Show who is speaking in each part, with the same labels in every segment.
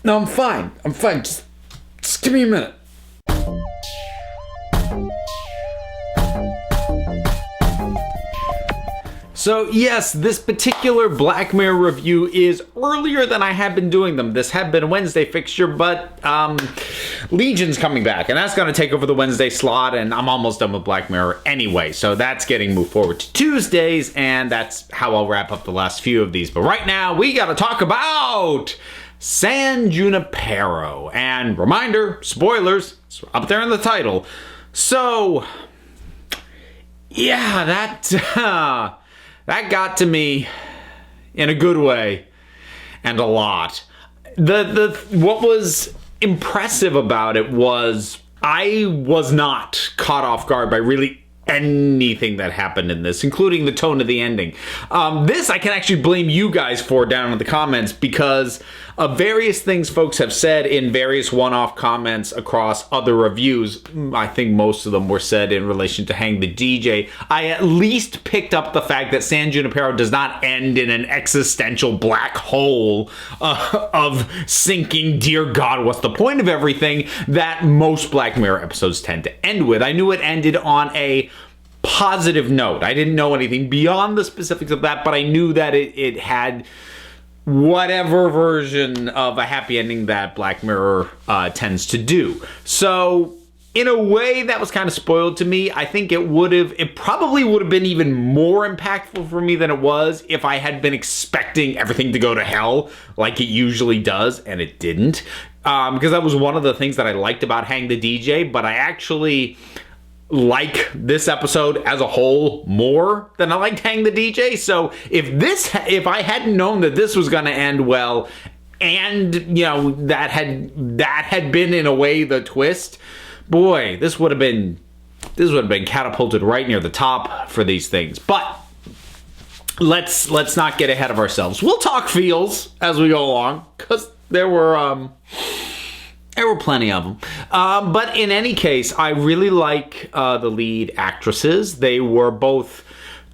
Speaker 1: No, I'm fine. I'm fine. Just give me a minute. So yes, this particular Black Mirror review is earlier than I have been doing them. This had been a Wednesday fixture, but Legion's coming back, and that's going to take over the Wednesday slot, and I'm almost done with Black Mirror anyway, so that's getting moved forward to Tuesdays, and that's how I'll wrap up the last few of these. But right now, we got to talk about San Junipero. And reminder, spoilers, it's up there in the title. So, yeah, that got to me in a good way, and a lot. What was impressive about it was I was not caught off guard by really anything that happened in this, including the tone of the ending. This I can actually blame you guys for down in the comments, because of various things folks have said in various one-off comments across other reviews. I think most of them were said in relation to Hang the DJ. I at least picked up the fact that San Junipero does not end in an existential black hole of sinking, dear God, what's the point of everything, that most Black Mirror episodes tend to end with. I knew it ended on a positive note. I didn't know anything beyond the specifics of that, but I knew that it had whatever version of a happy ending that Black Mirror tends to do. So in a way that was kind of spoiled to me. I think it probably would have been even more impactful for me than it was if I had been expecting everything to go to hell like it usually does, and it didn't. Because that was one of the things that I liked about Hang the DJ, but I actually like this episode as a whole more than I liked Hang the DJ. So if I hadn't known that this was going to end well, and that had been in a way the twist, boy, this would have been catapulted right near the top for these things. But let's not get ahead of ourselves. We'll talk feels as we go along, because there were plenty of them. But in any case, I really like the lead actresses. They were both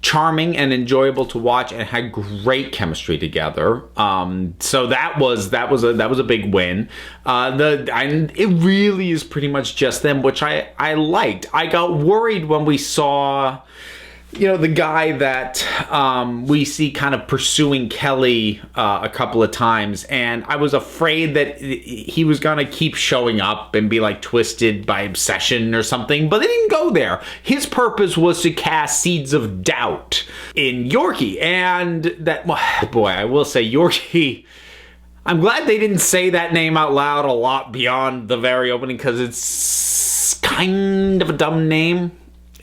Speaker 1: charming and enjoyable to watch and had great chemistry together. So that was a big win. It really is pretty much just them, which I liked. I got worried when we saw the guy that we see kind of pursuing Kelly a couple of times, and I was afraid that he was going to keep showing up and be like twisted by obsession or something, but they didn't go there. His purpose was to cast seeds of doubt in Yorkie, and that, boy, I will say Yorkie, I'm glad they didn't say that name out loud a lot beyond the very opening, because it's kind of a dumb name.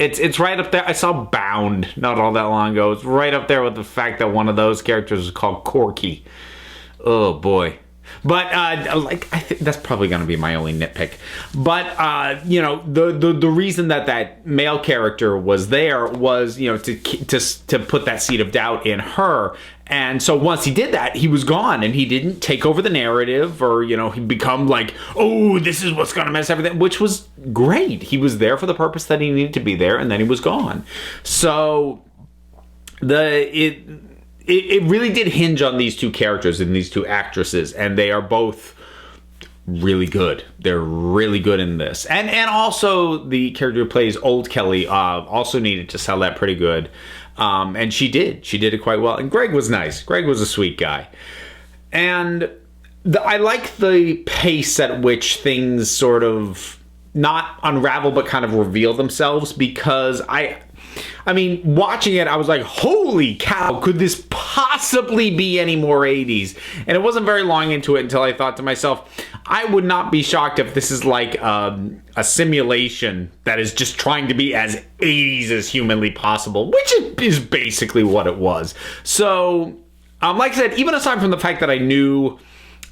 Speaker 1: It's right up there. I saw Bound not all that long ago. It's right up there with the fact that one of those characters is called Corky. Oh boy. But I think that's probably going to be my only nitpick. But the reason that male character was there was to put that seed of doubt in her. And so once he did that, he was gone, and he didn't take over the narrative, or he become like, oh, this is what's going to mess everything, which was great. He was there for the purpose that he needed to be there, and then he was gone. So it really did hinge on these two characters and these two actresses, and they are both really good. They're really good in this. And also the character who plays Old Kelly also needed to sell that pretty good. And she did. She did it quite well. And Greg was nice. Greg was a sweet guy. And I like the pace at which things sort of not unravel, but kind of reveal themselves, because I mean, watching it, I was like, holy cow, could this possibly be any more 80s? And it wasn't very long into it until I thought to myself, I would not be shocked if this is like a simulation that is just trying to be as 80s as humanly possible, which is basically what it was. So, like I said, even aside from the fact that I knew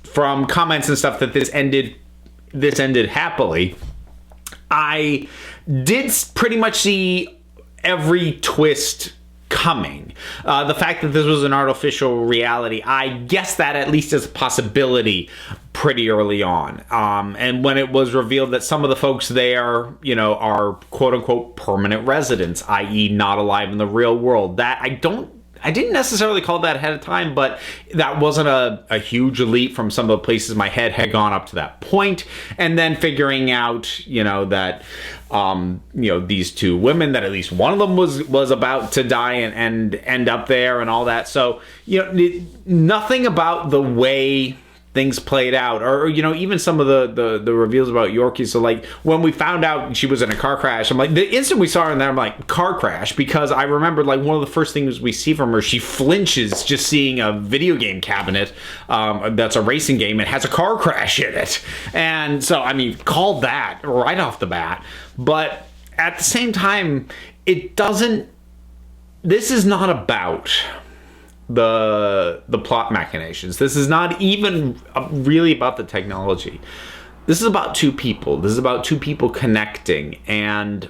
Speaker 1: from comments and stuff that this ended happily, I did pretty much see every twist coming. The fact that this was an artificial reality, I guess that at least is a possibility pretty early on. And when it was revealed that some of the folks there, are quote unquote permanent residents, i.e. not alive in the real world, that I don't I didn't necessarily call that ahead of time, but that wasn't a huge leap from some of the places my head had gone up to that point. And then figuring out, that, these two women, that at least one of them was about to die and end up there and all that. So, nothing about the way things played out, or even some of the reveals about Yorkie. So like when we found out she was in a car crash, I'm like, the instant we saw her in there, I'm like, car crash, because I remembered like one of the first things we see from her, she flinches just seeing a video game cabinet that's a racing game and has a car crash in it. And so called that right off the bat. But at the same time, this is not about the plot machinations. This is not even really about the technology. This is about two people. This is about two people connecting, and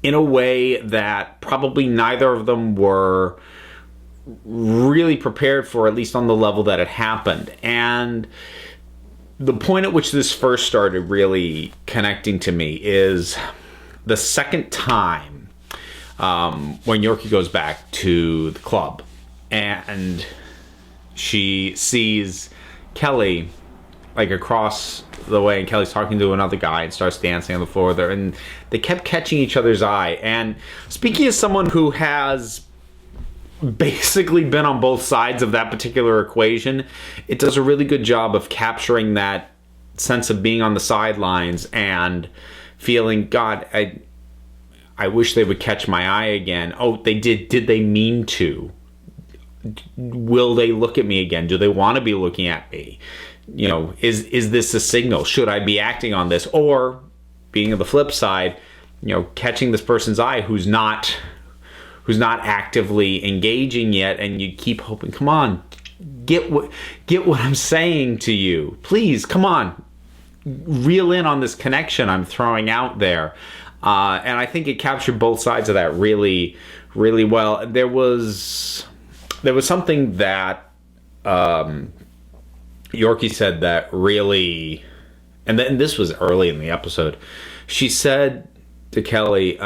Speaker 1: in a way that probably neither of them were really prepared for, at least on the level that it happened. And the point at which this first started really connecting to me is the second time when Yorkie goes back to the club. And she sees Kelly like across the way, and Kelly's talking to another guy and starts dancing on the floor there, and they kept catching each other's eye. And speaking as someone who has basically been on both sides of that particular equation, it does a really good job of capturing that sense of being on the sidelines and feeling, God, I wish they would catch my eye again. Oh, they did. Did they mean to? Will they look at me again? Do they want to be looking at me? Is this a signal? Should I be acting on this? Or, being on the flip side, catching this person's eye who's not actively engaging yet, and you keep hoping, come on, get what I'm saying to you. Please, come on. Reel in on this connection I'm throwing out there. And I think it captured both sides of that really, really well. There was something that Yorkie said that really, and this was early in the episode. She said to Kelly,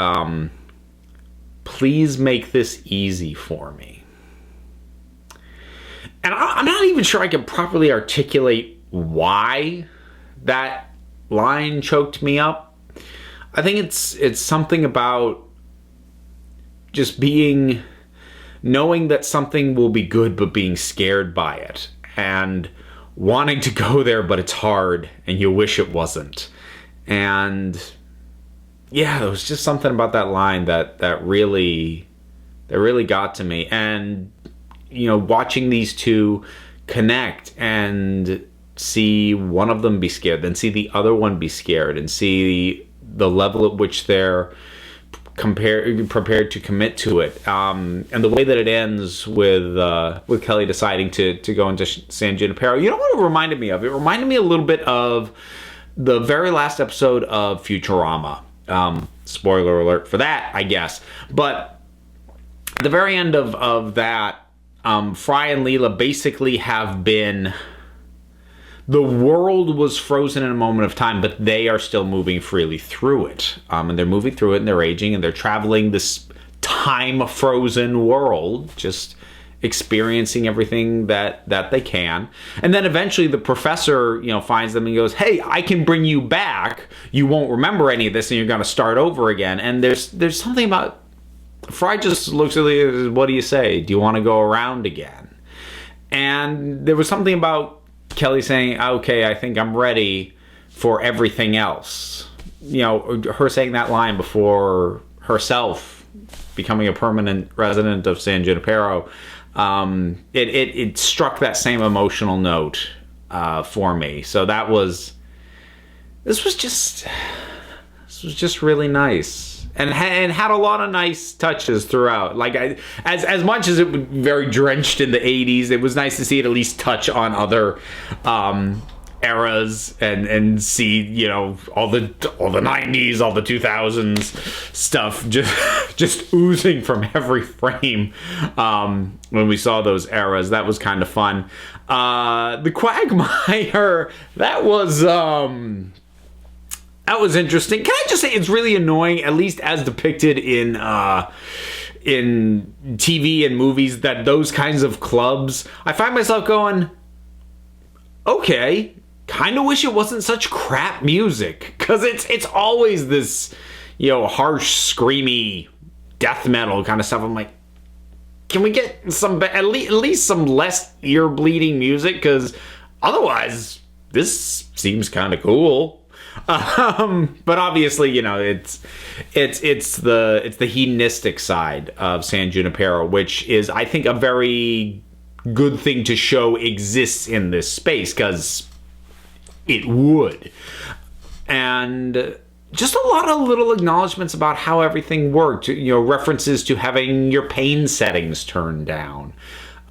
Speaker 1: please make this easy for me. And I'm not even sure I can properly articulate why that line choked me up. I think it's something about just knowing that something will be good, but being scared by it, and wanting to go there, but it's hard, and you wish it wasn't. And yeah, there was just something about that line that really got to me. And watching these two connect and see one of them be scared, then see the other one be scared, and see the level at which they're prepared to commit to it, and the way that it ends with Kelly deciding to go into San Junipero. You know what it reminded me of? It reminded me a little bit of the very last episode of Futurama. Spoiler alert for that, I guess. But at the very end of that, Fry and Leela basically have been... The world was frozen in a moment of time, but they are still moving freely through it. And they're moving through it, and they're aging, and they're traveling this time-frozen world, just experiencing everything that they can. And then eventually the professor, finds them and goes, hey, I can bring you back. You won't remember any of this, and you're going to start over again. And there's something about... Fry just looks at it, what do you say? Do you want to go around again? And there was something about Kelly saying, okay, I think I'm ready for everything else. Her saying that line before herself becoming a permanent resident of San Junipero, it struck that same emotional note for me. So this was just really nice. And had a lot of nice touches throughout. Like as much as it was very drenched in the 80s, it was nice to see it at least touch on other eras and see all the 90s, all the 2000s stuff just oozing from every frame when we saw those eras. That was kind of fun. The Quagmire, that was interesting. Can I just say it's really annoying, at least as depicted in in TV and movies, that those kinds of clubs, I find myself going, okay, kind of wish it wasn't such crap music, because it's always this, harsh, screamy death metal kind of stuff. I'm like, can we get some at least some less ear bleeding music? Because otherwise, this seems kind of cool. But obviously, it's the hedonistic side of San Junipero, which is, I think, a very good thing to show exists in this space, because it would. And just a lot of little acknowledgments about how everything worked. References to having your pain settings turned down.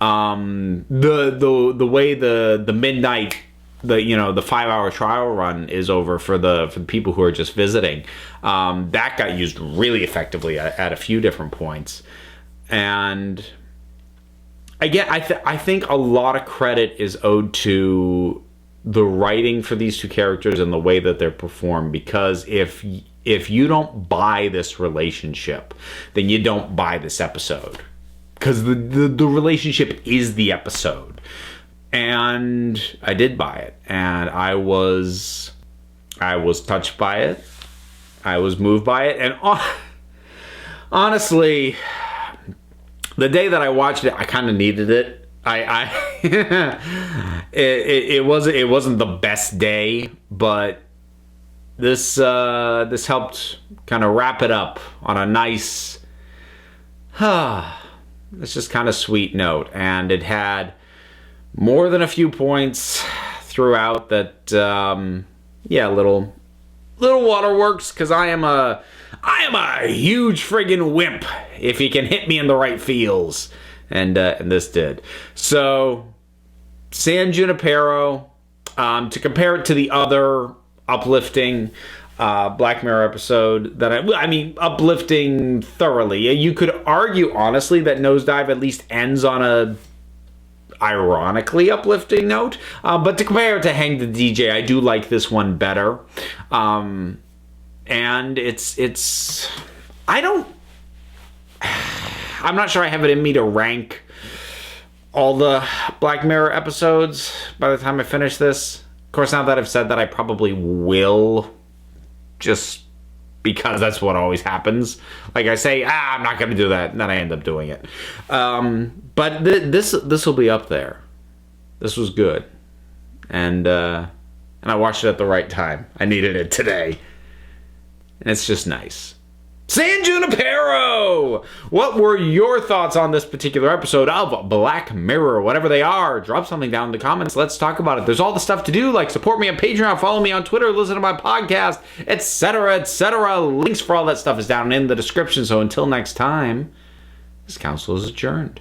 Speaker 1: The way the midnight, the 5-hour trial run is over for the people who are just visiting. That got used really effectively at a few different points. And again, I think a lot of credit is owed to the writing for these two characters and the way that they're performed, because if you don't buy this relationship, then you don't buy this episode, because the relationship is the episode. And I did buy it, and I was touched by it. I was moved by it, and honestly, the day that I watched it, I kind of needed it. It wasn't the best day, but this helped kind of wrap it up on a nice, it's just kind of sweet note, and it had more than a few points throughout that, little waterworks, because I am a huge friggin' wimp if you can hit me in the right feels, and this did. So, San Junipero, to compare it to the other uplifting Black Mirror episode that uplifting thoroughly. You could argue honestly that Nosedive at least ends on a ironically uplifting note, but to compare it to Hang the DJ, I do like this one better. And I'm not sure I have it in me to rank all the Black Mirror episodes by the time I finish this. Of course, now that I've said that, I probably will, just because that's what always happens. Like I say, I'm not going to do that, and then I end up doing it. But this will be up there. This was good. And I watched it at the right time. I needed it today. And it's just nice. San Junipero! What were your thoughts on this particular episode of Black Mirror? Whatever they are, drop something down in the comments. Let's talk about it. There's all the stuff to do, like support me on Patreon, follow me on Twitter, listen to my podcast, etc., etc. Links for all that stuff is down in the description. So until next time, this council is adjourned.